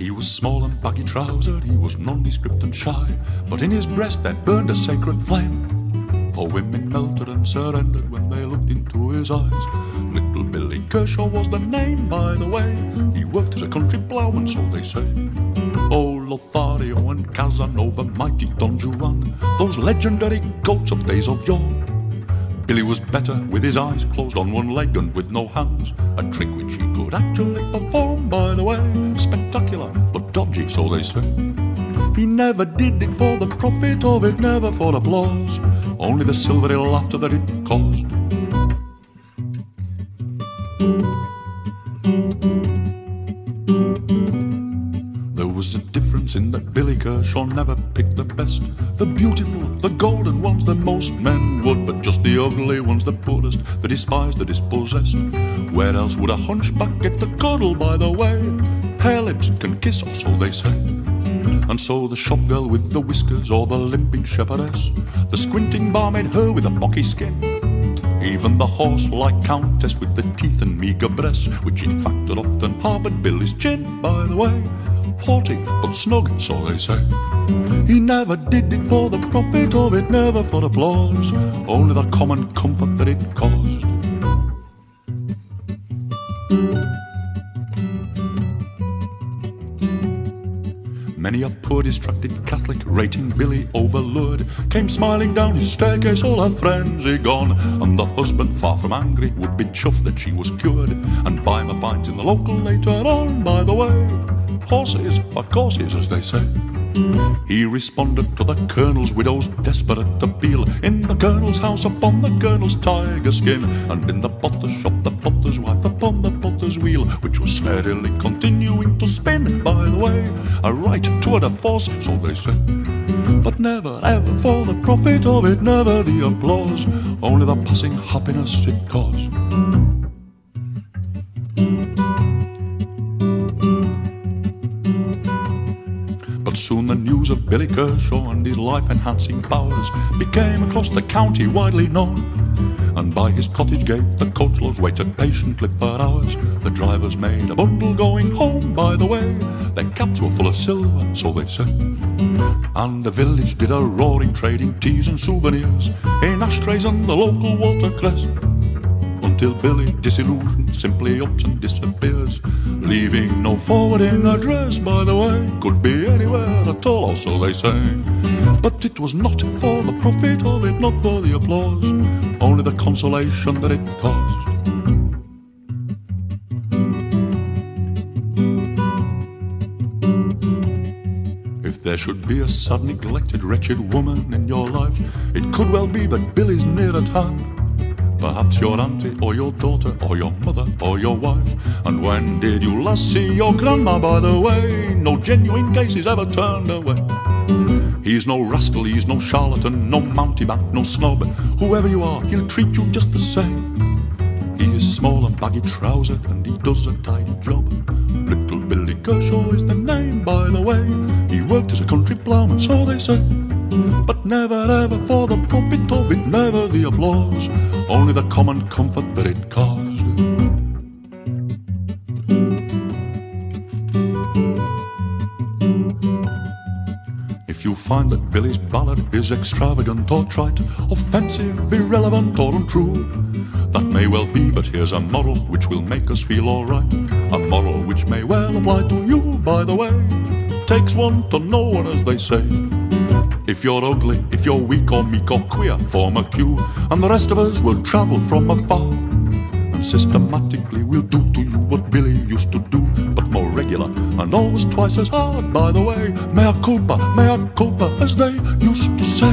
He was small and baggy-trousered, he was nondescript and shy, but in his breast there burned a sacred flame. For women melted and surrendered when they looked into his eyes. Little Billy Kershaw was the name, by the way. He worked as a country ploughman, so they say. Oh, Lothario and Casanova, mighty Don Juan, those legendary goats of days of yore. Billy was better with his eyes closed on one leg and with no hands, a trick which he could actually perform, by the way. Spectacular, but dodgy, so they say. He never did it for the profit of it, never for applause, only the silvery laughter that it caused. There was a difference in that Billy Kershaw never picked the best, the beautiful, the golden ones that most men would, but just the ugly ones, the poorest, the despised, the dispossessed. Where else would a hunchback get the cuddle, by the way? Hair lips can kiss, or so they say. And so the shop girl with the whiskers, or the limping shepherdess, the squinting barmaid, her with a pocky skin, even the horse-like countess with the teeth and meagre breasts, which in fact had often harboured Billy's chin, by the way. Haughty but snug, so they say. He never did it for the profit of it, never for applause, only the common comfort that it caused. Many a poor distracted Catholic, rating Billy overlured, came smiling down his staircase, all her frenzy gone, and the husband, far from angry, would be chuffed that she was cured, and buy him a pint in the local later on, by the way. Horses for courses, as they say. He responded to the Colonel's widow's desperate appeal, in the Colonel's house upon the Colonel's tiger skin, and in the potter's shop the potter's wife upon the potter's wheel, which was steadily continuing to spin, by the way. A right tour de force, so they say. But never ever for the profit of it, never the applause, only the passing happiness it caused. But soon the news of Billy Kershaw and his life-enhancing powers became across the county widely known, and by his cottage gate the coach-loads waited patiently for hours. The drivers made a bundle going home, by the way. Their caps were full of silver, so they said, and the village did a roaring, trading teas and souvenirs in ashtrays and the local watercress, until Billy, disillusioned, simply ups and disappears, leaving no forwarding address, by the way. Could be anywhere at all, or so they say. But it was not for the profit of it, not for the applause, only the consolation that it caused. If there should be a sad, neglected, wretched woman in your life, it could well be that Billy's near at hand. Perhaps your auntie, or your daughter, or your mother, or your wife. And when did you last see your grandma, by the way? No genuine cases ever turned away. He's no rascal, he's no charlatan, no mountebank, no snob. Whoever you are, he'll treat you just the same. He is small and baggy-trousered, and he does a tidy job. Little Billy Kershaw is the name, by the way. He worked as a country ploughman, so they say. But never ever for the profit of it, never the applause, only the common comfort that it caused. If you find that Billy's ballad is extravagant or trite, offensive, irrelevant or untrue, that may well be, but here's a moral which will make us feel alright, a moral which may well apply to you, by the way. Takes one to know one, as they say. If you're ugly, if you're weak or meek or queer, form a queue, and the rest of us will travel from afar, and systematically we'll do to you what Billy used to do, but more regular and always twice as hard, by the way. Mea culpa, as they used to say.